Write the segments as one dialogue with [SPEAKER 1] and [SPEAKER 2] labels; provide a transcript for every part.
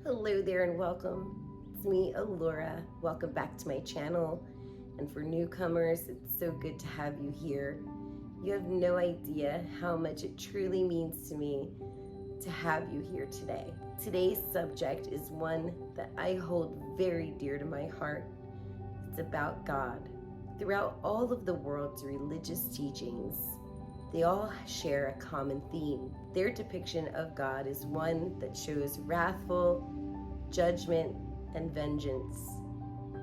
[SPEAKER 1] Hello there and welcome. It's me, Alura. Welcome back to my channel. And for newcomers, it's so good to have you here. You have no idea how much it truly means to me to have you here today. Today's subject is one that I hold very dear to my heart. It's about God. Throughout all of the world's religious teachings, they all share a common theme. Their depiction of God is one that shows wrathful, judgment, and vengeance,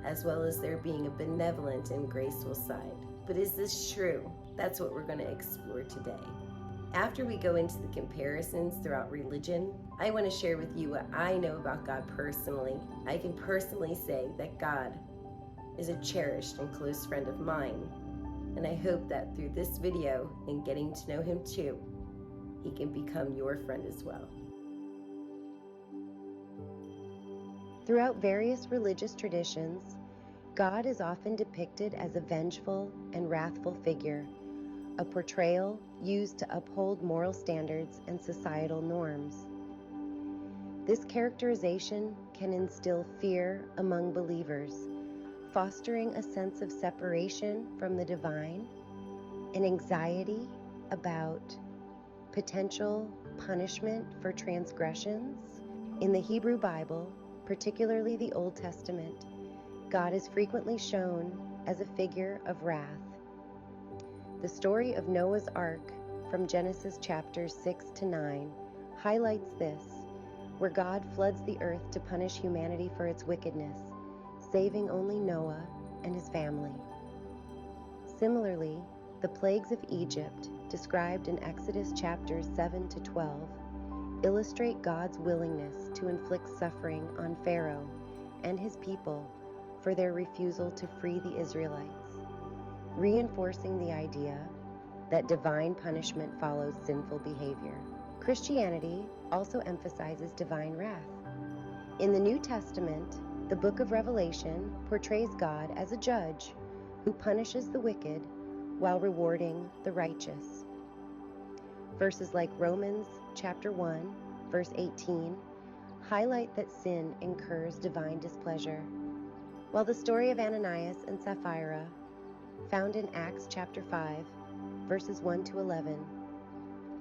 [SPEAKER 1] as well as there being a benevolent and graceful side. But is this true? That's what we're going to explore today. After we go into the comparisons throughout religion, I want to share with you what I know about God personally. I can personally say that God is a cherished and close friend of mine, and I hope that through this video and getting to know him too, he can become your friend as well.
[SPEAKER 2] Throughout various religious traditions, God is often depicted as a vengeful and wrathful figure, a portrayal used to uphold moral standards and societal norms. This characterization can instill fear among believers, fostering a sense of separation from the divine, and anxiety about potential punishment for transgressions. In the Hebrew Bible, particularly the Old Testament, God is frequently shown as a figure of wrath. The story of Noah's Ark from Genesis chapters 6 to 9 highlights this, where God floods the earth to punish humanity for its wickedness, saving only Noah and his family. Similarly, the plagues of Egypt, described in Exodus chapters 7 to 12, illustrate God's willingness to inflict suffering on Pharaoh and his people for their refusal to free the Israelites, reinforcing the idea that divine punishment follows sinful behavior. Christianity also emphasizes divine wrath. In the New Testament, the book of Revelation portrays God as a judge who punishes the wicked while rewarding the righteous. Verses like Romans chapter 1, verse 18, highlight that sin incurs divine displeasure, while the story of Ananias and Sapphira, found in Acts chapter 5, verses 1 to 11,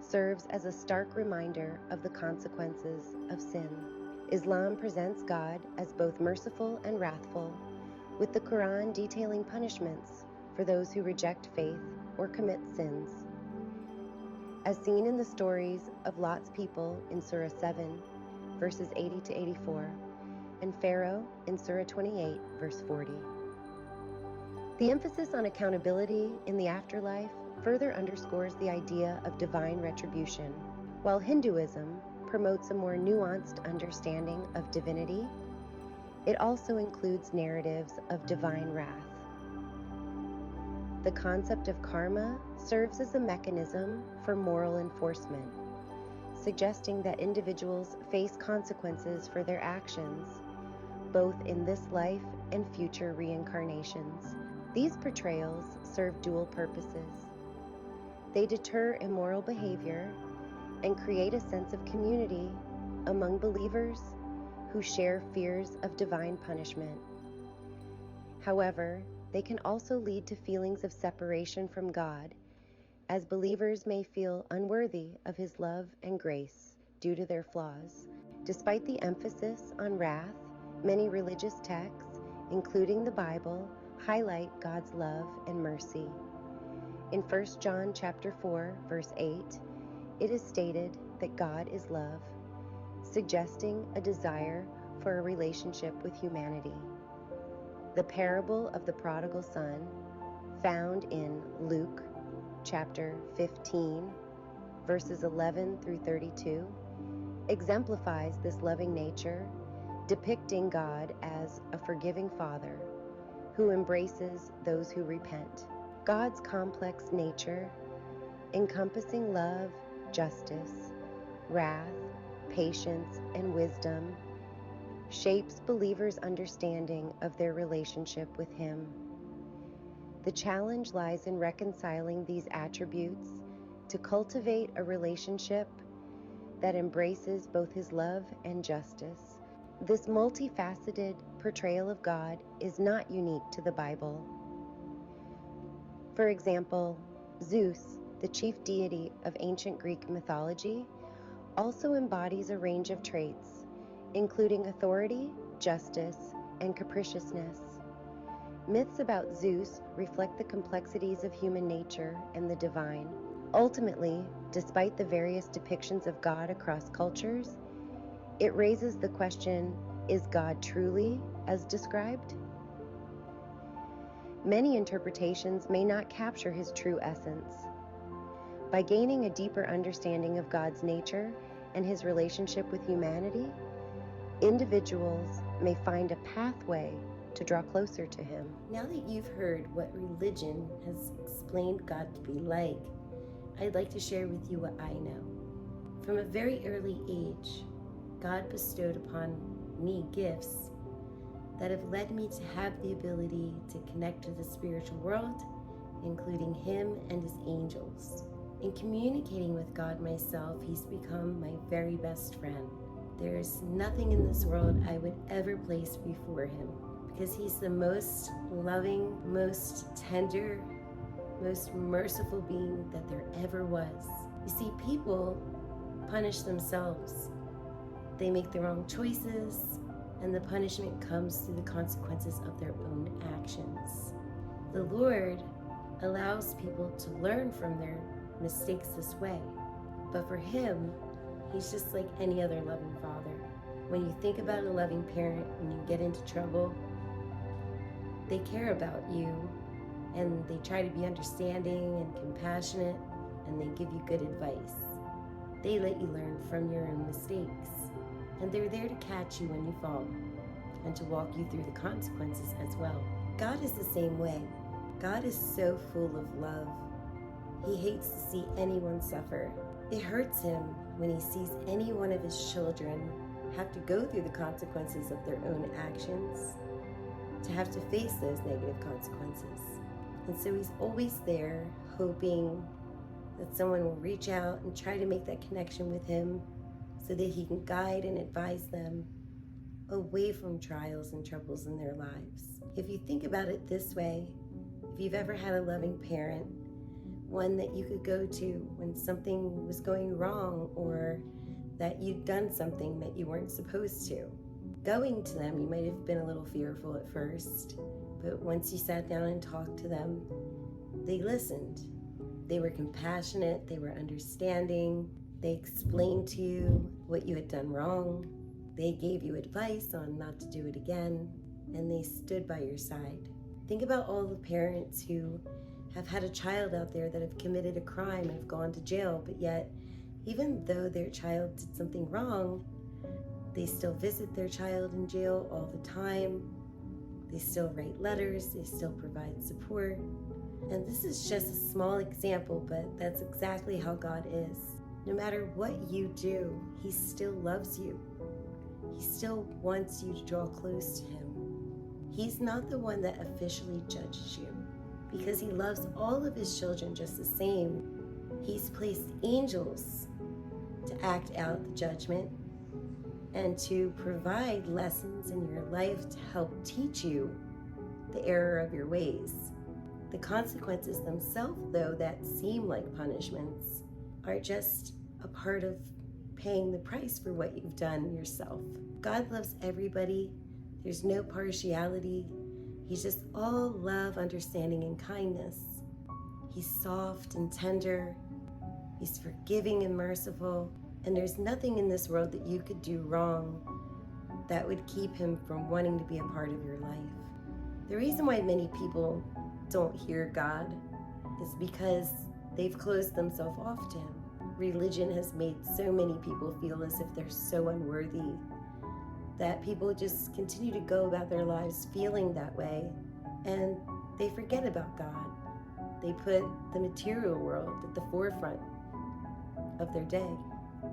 [SPEAKER 2] serves as a stark reminder of the consequences of sin. Islam presents God as both merciful and wrathful, with the Quran detailing punishments for those who reject faith or commit sins. As seen in the stories of Lot's people in Surah 7, verses 80 to 84, and Pharaoh in Surah 28, verse 40. The emphasis on accountability in the afterlife further underscores the idea of divine retribution. While Hinduism promotes a more nuanced understanding of divinity, it also includes narratives of divine wrath. The concept of karma serves as a mechanism for moral enforcement, suggesting that individuals face consequences for their actions, both in this life and future reincarnations. These portrayals serve dual purposes. They deter immoral behavior and create a sense of community among believers who share fears of divine punishment. However, they can also lead to feelings of separation from God, as believers may feel unworthy of His love and grace due to their flaws. Despite the emphasis on wrath, many religious texts, including the Bible, highlight God's love and mercy. In 1 John chapter 4, verse 8, it is stated that God is love, suggesting a desire for a relationship with humanity. The parable of the prodigal son, found in Luke chapter 15, verses 11 through 32, exemplifies this loving nature, depicting God as a forgiving Father who embraces those who repent. God's complex nature, encompassing love, justice, wrath, patience, and wisdom, shapes believers' understanding of their relationship with Him. The challenge lies in reconciling these attributes to cultivate a relationship that embraces both His love and justice. This multifaceted portrayal of God is not unique to the Bible. For example, Zeus, the chief deity of ancient Greek mythology, also embodies a range of traits, including authority, justice, and capriciousness. Myths about Zeus reflect the complexities of human nature and the divine. Ultimately, despite the various depictions of God across cultures, it raises the question, is God truly as described? Many interpretations may not capture his true essence. By gaining a deeper understanding of God's nature and his relationship with humanity, individuals may find a pathway to draw closer to him.
[SPEAKER 1] Now that you've heard what religion has explained God to be like, I'd like to share with you what I know. From a very early age, God bestowed upon me gifts that have led me to have the ability to connect to the spiritual world, including him and his angels. In communicating with God myself, he's become my very best friend. There's nothing in this world I would ever place before him, because he's the most loving, most tender, most merciful being that there ever was. You see, people punish themselves. They make their own choices, and the punishment comes through the consequences of their own actions. The Lord allows people to learn from their mistakes this way, but for him, he's just like any other loving father. When you think about a loving parent, when you get into trouble, they care about you, and they try to be understanding and compassionate, and they give you good advice. They let you learn from your own mistakes, and they're there to catch you when you fall and to walk you through the consequences as well. God is the same way. God is so full of love. He hates to see anyone suffer. It hurts him when he sees any one of his children have to go through the consequences of their own actions, to have to face those negative consequences. And so he's always there, hoping that someone will reach out and try to make that connection with him so that he can guide and advise them away from trials and troubles in their lives. If you think about it this way, if you've ever had a loving parent, one that you could go to when something was going wrong or that you'd done something that you weren't supposed to, going to them, you might have been a little fearful at first, but once you sat down and talked to them, they listened. They were compassionate, they were understanding, they explained to you what you had done wrong, they gave you advice on not to do it again, and they stood by your side. Think about all the parents who have had a child out there that have committed a crime and have gone to jail, but yet, even though their child did something wrong, they still visit their child in jail all the time. They still write letters, they still provide support. And this is just a small example, but that's exactly how God is. No matter what you do, he still loves you. He still wants you to draw close to him. He's not the one that officially judges you, because he loves all of his children just the same. He's placed angels to act out the judgment and to provide lessons in your life to help teach you the error of your ways. The consequences themselves, though, that seem like punishments, are just a part of paying the price for what you've done yourself. God loves everybody. There's no partiality. He's just all love, understanding, and kindness. He's soft and tender. He's forgiving and merciful. And there's nothing in this world that you could do wrong that would keep him from wanting to be a part of your life. The reason why many people don't hear God is because they've closed themselves off to him. Religion has made so many people feel as if they're so unworthy that people just continue to go about their lives feeling that way, and they forget about God. They put the material world at the forefront of their day.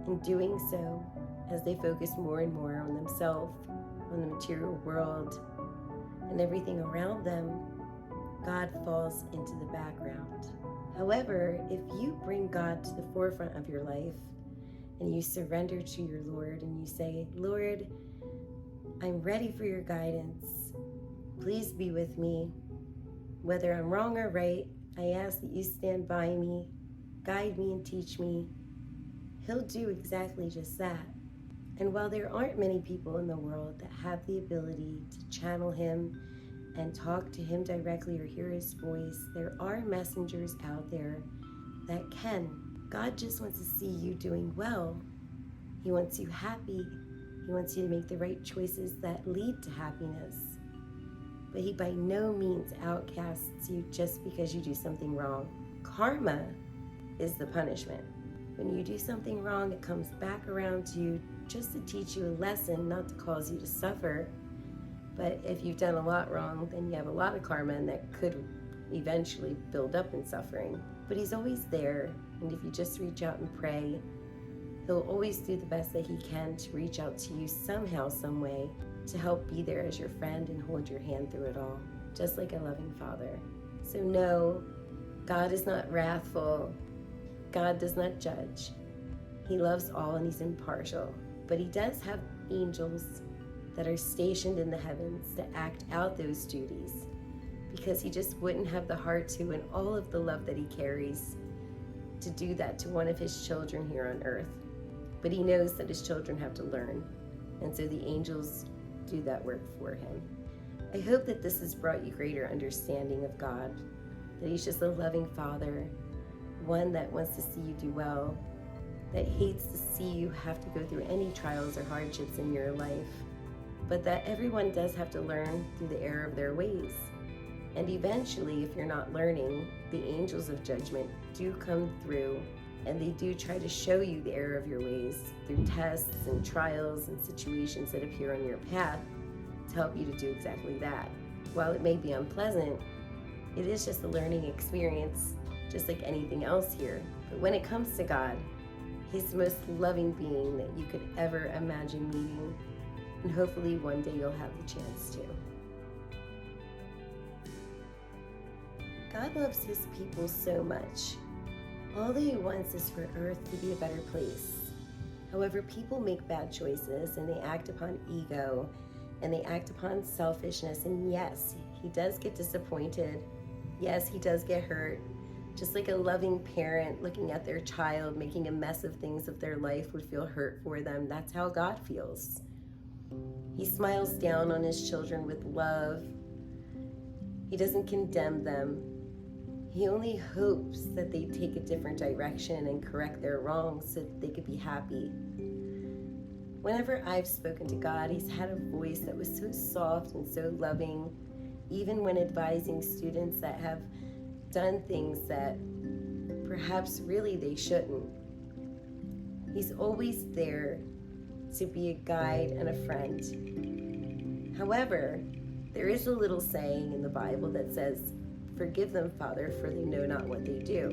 [SPEAKER 1] In doing so, as they focus more and more on themselves, on the material world, and everything around them, God falls into the background. However, if you bring God to the forefront of your life and you surrender to your Lord and you say, Lord, I'm ready for your guidance. Please be with me. Whether I'm wrong or right, I ask that you stand by me, guide me and teach me. He'll do exactly just that. And while there aren't many people in the world that have the ability to channel him and talk to him directly or hear his voice, there are messengers out there that can. God just wants to see you doing well. He wants you happy. He wants you to make the right choices that lead to happiness. But he by no means outcasts you just because you do something wrong. Karma is the punishment. When you do something wrong, it comes back around to you just to teach you a lesson, not to cause you to suffer. But if you've done a lot wrong, then you have a lot of karma, and that could eventually build up in suffering. But he's always there, and if you just reach out and pray, he'll always do the best that he can to reach out to you somehow, some way, to help be there as your friend and hold your hand through it all, just like a loving father. So no, God is not wrathful. God does not judge. He loves all and he's impartial. But he does have angels that are stationed in the heavens to act out those duties, because he just wouldn't have the heart to, and all of the love that he carries, to do that to one of his children here on earth. But he knows that his children have to learn, and so the angels do that work for him. I hope that this has brought you greater understanding of God, that he's just a loving father, one that wants to see you do well, that hates to see you have to go through any trials or hardships in your life, but that everyone does have to learn through the error of their ways. And eventually, if you're not learning, the angels of judgment do come through, and they do try to show you the error of your ways through tests and trials and situations that appear on your path to help you to do exactly that. While it may be unpleasant, it is just a learning experience, just like anything else here. But when it comes to God, he's the most loving being that you could ever imagine meeting, and hopefully one day you'll have the chance to. God loves his people so much. All that he wants is for earth to be a better place. However, people make bad choices, and they act upon ego, and they act upon selfishness, and yes, he does get disappointed. Yes, he does get hurt. Just like a loving parent looking at their child making a mess of things of their life would feel hurt for them, that's how God feels. He smiles down on his children with love. He doesn't condemn them. He only hopes that they take a different direction and correct their wrongs so that they could be happy. Whenever I've spoken to God, he's had a voice that was so soft and so loving, even when advising students that have done things that perhaps really they shouldn't. He's always there to be a guide and a friend. However, there is a little saying in the Bible that says, "Forgive them, Father, for they know not what they do."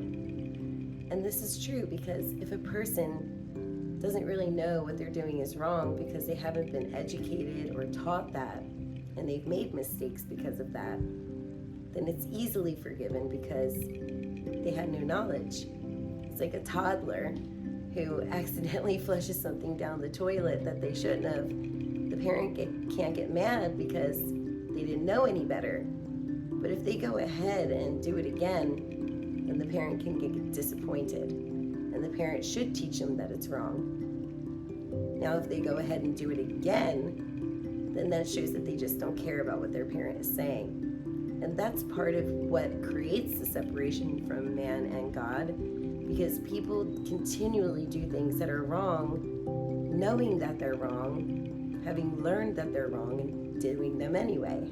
[SPEAKER 1] And this is true, because if a person doesn't really know what they're doing is wrong because they haven't been educated or taught that, and they've made mistakes because of that, then it's easily forgiven because they had no knowledge. It's like a toddler who accidentally flushes something down the toilet that they shouldn't have. The parent can't get mad because they didn't know any better. But if they go ahead and do it again, then the parent can get disappointed, and the parent should teach them that it's wrong. Now, if they go ahead and do it again, then that shows that they just don't care about what their parent is saying. And that's part of what creates the separation from man and God, because people continually do things that are wrong, knowing that they're wrong, having learned that they're wrong, and doing them anyway.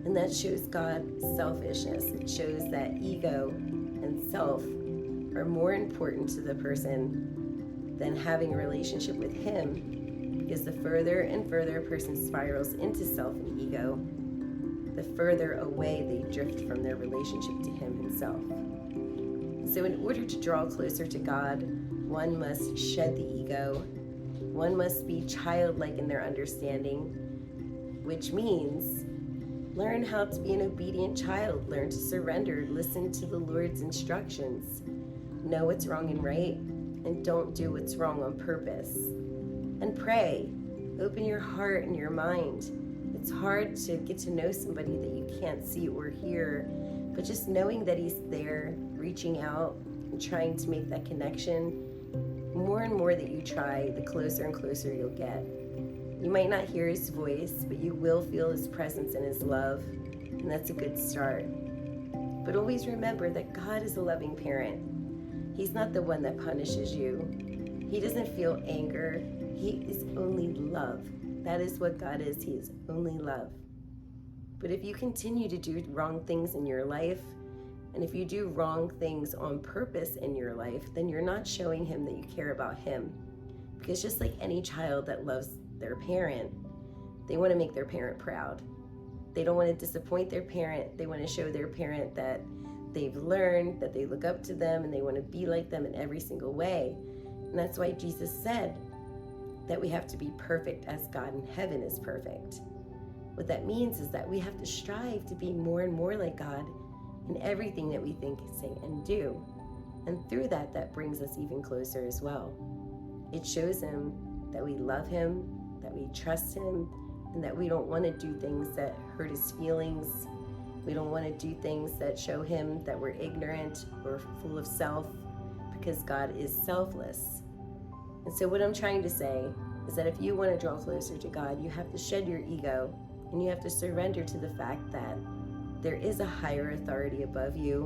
[SPEAKER 1] And that shows God's selfishness. It shows that ego and self are more important to the person than having a relationship with him, because the further and further a person spirals into self and ego, the further away they drift from their relationship to him himself. So in order to draw closer to God, one must shed the ego. One must be childlike in their understanding, which means learn how to be an obedient child, learn to surrender, listen to the Lord's instructions, know what's wrong and right, and don't do what's wrong on purpose. And pray. Open your heart and your mind. It's hard to get to know somebody that you can't see or hear, but just knowing that he's there, reaching out and trying to make that connection, more and more that you try, the closer and closer you'll get. You might not hear his voice, but you will feel his presence and his love, and that's a good start. But always remember that God is a loving parent. He's not the one that punishes you. He doesn't feel anger. He is only love. That is what God is. He is only love. But if you continue to do wrong things in your life, and if you do wrong things on purpose in your life, then you're not showing him that you care about him. Because just like any child that loves their parent, they want to make their parent proud. They don't want to disappoint their parent. They want to show their parent that they've learned, that they look up to them, and they want to be like them in every single way. And that's why Jesus said that we have to be perfect as God in heaven is perfect. What that means is that we have to strive to be more and more like God in everything that we think, say, and do. And through that, that brings us even closer as well. It shows him that we love him, that we trust him, and that we don't want to do things that hurt his feelings. We don't want to do things that show him that we're ignorant or full of self, because God is selfless. And so what I'm trying to say is that if you want to draw closer to God, you have to shed your ego, and you have to surrender to the fact that there is a higher authority above you,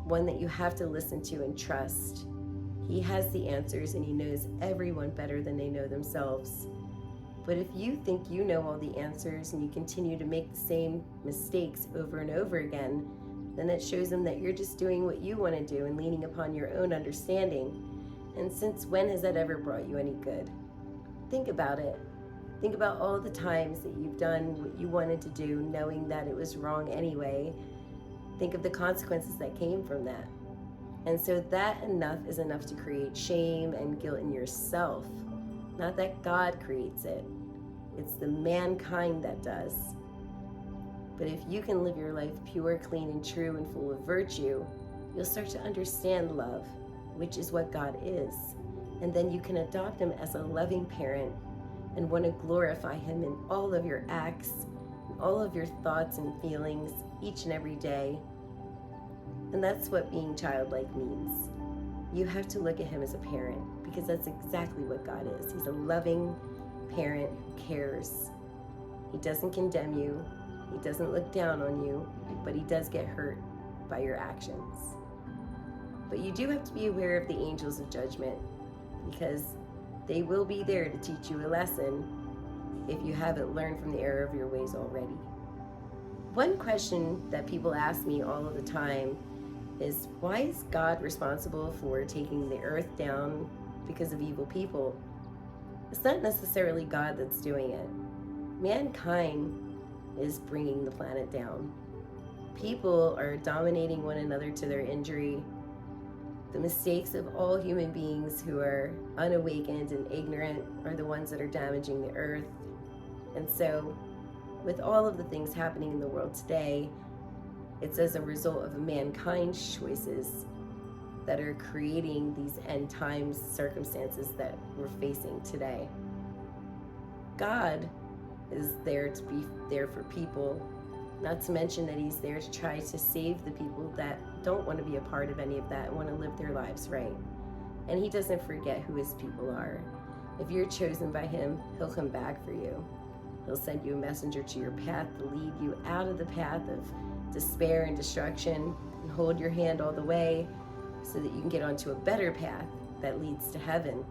[SPEAKER 1] one that you have to listen to and trust. He has the answers, and he knows everyone better than they know themselves. But if you think you know all the answers and you continue to make the same mistakes over and over again, then that shows him that you're just doing what you want to do and leaning upon your own understanding. And since when has that ever brought you any good? Think about it. Think about all the times that you've done what you wanted to do, knowing that it was wrong anyway. Think of the consequences that came from that. And so that is enough to create shame and guilt in yourself. Not that God creates it. It's the mankind that does. But if you can live your life pure, clean, and true, and full of virtue, you'll start to understand love, which is what God is. And then you can adopt him as a loving parent and want to glorify him in all of your acts, all of your thoughts and feelings each and every day. And that's what being childlike means. You have to look at him as a parent, because that's exactly what God is. He's a loving parent who cares. He doesn't condemn you. He doesn't look down on you, but he does get hurt by your actions. But you do have to be aware of the angels of judgment, because they will be there to teach you a lesson if you haven't learned from the error of your ways already. One question that people ask me all of the time is, why is God responsible for taking the earth down because of evil people? It's not necessarily God that's doing it. Mankind is bringing the planet down. People are dominating one another to their injury. The mistakes of all human beings who are unawakened and ignorant are the ones that are damaging the earth. And so, with all of the things happening in the world today, it's as a result of mankind's choices that are creating these end times circumstances that we're facing today. God is there to be there for people, not to mention that he's there to try to save the people that don't want to be a part of any of that and want to live their lives right. And he doesn't forget who his people are. If you're chosen by him, he'll come back for you. He'll send you a messenger to your path to lead you out of the path of despair and destruction and hold your hand all the way so that you can get onto a better path that leads to heaven.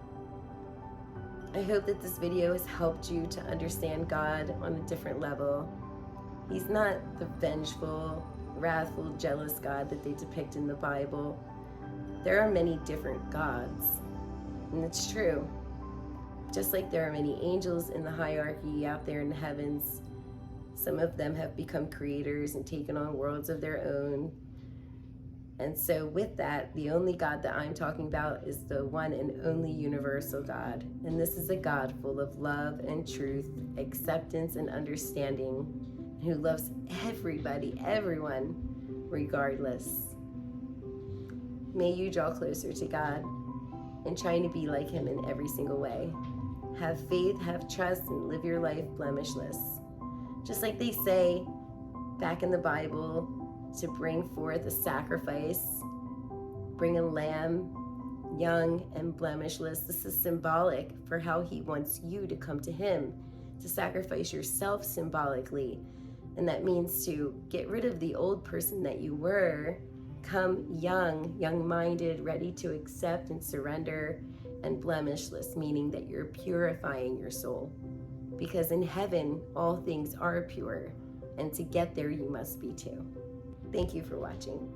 [SPEAKER 1] I hope that this video has helped you to understand God on a different level. He's not the vengeful, wrathful, jealous God that they depict in the Bible. There are many different gods, and it's true. Just like there are many angels in the hierarchy out there in the heavens, some of them have become creators and taken on worlds of their own. And so with that, the only God that I'm talking about is the one and only universal God. And this is a God full of love and truth, acceptance and understanding, who loves everybody, everyone, regardless. May you draw closer to God and trying to be like him in every single way. Have faith, have trust, and live your life blemishless. Just like they say back in the Bible, to bring forth a sacrifice, bring a lamb, young and blemishless. This is symbolic for how he wants you to come to him, to sacrifice yourself symbolically. And that means to get rid of the old person that you were, come young-minded, ready to accept and surrender, and blemishless, meaning that you're purifying your soul. Because in heaven, all things are pure, and to get there, you must be too. Thank you for watching.